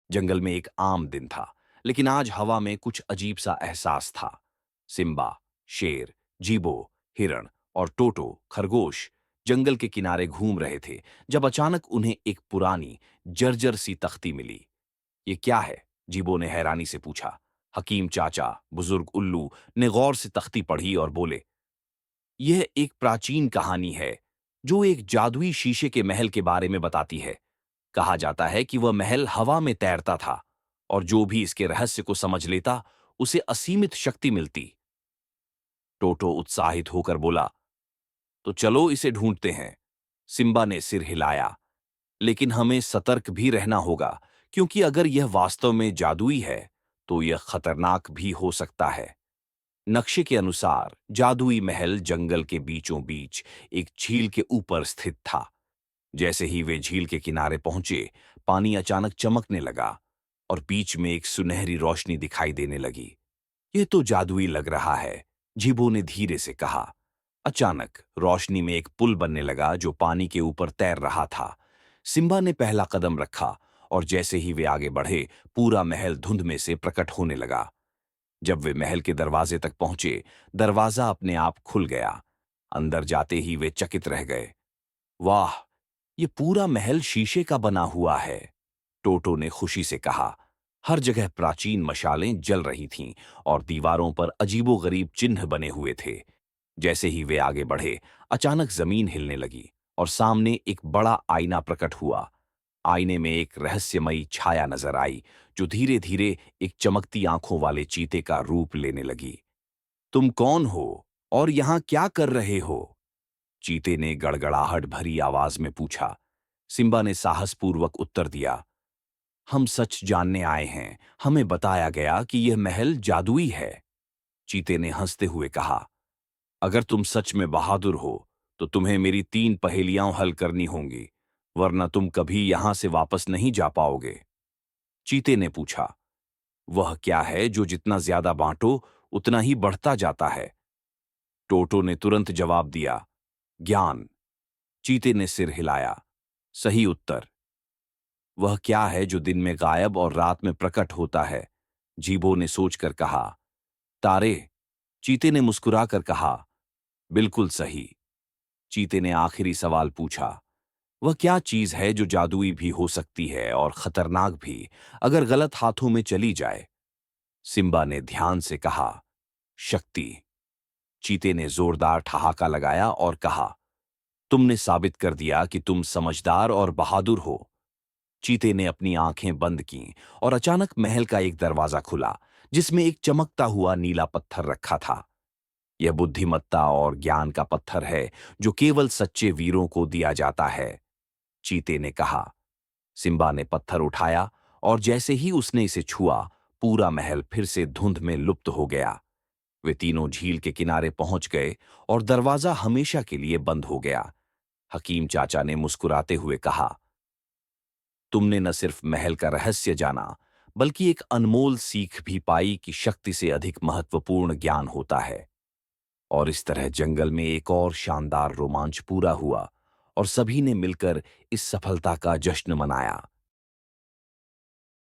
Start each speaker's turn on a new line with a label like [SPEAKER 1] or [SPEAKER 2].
[SPEAKER 1] जंगल में एक आम दिन था, लेकिन आज हवा में कुछ अजीब सा एहसास था। सिम्बा, शेर, जीबो, हिरण और टोटो, खरगोश जंगल के किनारे घूम रहे थे जब अचानक उन्हें एक पुरानी, जर्जर सी तख्ती मिली। ये क्या है? जीबो ने हैरानी से पूछा। हकीम चाचा, बुजुर्ग उल्लू, ने गौर से तख्ती पढ़ी और बोले, यह एक प्राचीन कहानी है जो एक जादुई शीशे के महल के बारे में बताती है। कहा जाता है कि वह महल हवा में तैरता था और जो भी इसके रहस्य को समझ लेता उसे असीमित शक्ति मिलती। टोटो उत्साहित होकर बोला, तो चलो इसे ढूंढते हैं। सिम्बा ने सिर हिलाया, लेकिन हमें सतर्क भी रहना होगा, क्योंकि अगर यह वास्तव में जादुई है तो यह खतरनाक भी हो सकता है। नक्शे के अनुसार जादुई महल जंगल के बीचों बीच एक झील के ऊपर स्थित था। जैसे ही वे झील के किनारे पहुंचे, पानी अचानक चमकने लगा और बीच में एक सुनहरी रोशनी दिखाई देने लगी। यह तो जादुई लग रहा है, जीबो ने धीरे से कहा। अचानक रोशनी में एक पुल बनने लगा जो पानी के ऊपर तैर रहा था। सिम्बा ने पहला कदम रखा और जैसे ही वे आगे बढ़े, पूरा महल धुंध में से प्रकट होने लगा। जब वे महल के दरवाजे तक पहुंचे, दरवाजा अपने आप खुल गया। अंदर जाते ही वे चकित रह गए। वाह, ये पूरा महल शीशे का बना हुआ है, टोटो ने खुशी से कहा। हर जगह प्राचीन मशालें जल रही थीं और दीवारों पर अजीबोगरीब चिन्ह बने हुए थे। जैसे ही वे आगे बढ़े, अचानक जमीन हिलने लगी और सामने एक बड़ा आईना प्रकट हुआ। आईने में एक रहस्यमयी छाया नजर आई जो धीरे धीरे एक चमकती आंखों वाले चीते का रूप लेने लगी। तुम कौन हो और यहां क्या कर रहे हो? चीते ने गड़गड़ाहट भरी आवाज में पूछा। सिम्बा ने साहसपूर्वक उत्तर दिया, हम सच जानने आए हैं। हमें बताया गया कि यह महल जादुई है। चीते ने हंसते हुए कहा, अगर तुम सच में बहादुर हो तो तुम्हें मेरी 3 पहेलियां हल करनी होंगी, वरना तुम कभी यहां से वापस नहीं जा पाओगे। चीते ने पूछा, वह क्या है जो जितना ज्यादा बांटो उतना ही बढ़ता जाता है? टोटो ने तुरंत जवाब दिया, ज्ञान। चीते ने सिर हिलाया, सही उत्तर। वह क्या है जो दिन में गायब और रात में प्रकट होता है? जीबो ने सोचकर कहा, तारे। चीते ने मुस्कुराकर कहा, बिल्कुल सही। चीते ने आखिरी सवाल पूछा, वह क्या चीज है जो जादुई भी हो सकती है और खतरनाक भी, अगर गलत हाथों में चली जाए? सिम्बा ने ध्यान से कहा, शक्ति। चीते ने जोरदार ठहाका लगाया और कहा, तुमने साबित कर दिया कि तुम समझदार और बहादुर हो। चीते ने अपनी आंखें बंद कीं और अचानक महल का एक दरवाजा खुला, जिसमें एक चमकता हुआ नीला पत्थर रखा था। यह बुद्धिमत्ता और ज्ञान का पत्थर है जो केवल सच्चे वीरों को दिया जाता है, चीते ने कहा। सिम्बा ने पत्थर उठाया और जैसे ही उसने इसे छुआ, पूरा महल फिर से धुंध में लुप्त हो गया। वे तीनों झील के किनारे पहुंच गए और दरवाजा हमेशा के लिए बंद हो गया। हकीम चाचा ने मुस्कुराते हुए कहा, तुमने न सिर्फ महल का रहस्य जाना, बल्कि एक अनमोल सीख भी पाई कि शक्ति से अधिक महत्वपूर्ण ज्ञान होता है। और इस तरह जंगल में एक और शानदार रोमांच पूरा हुआ और सभी ने मिलकर इस सफलता का जश्न मनाया।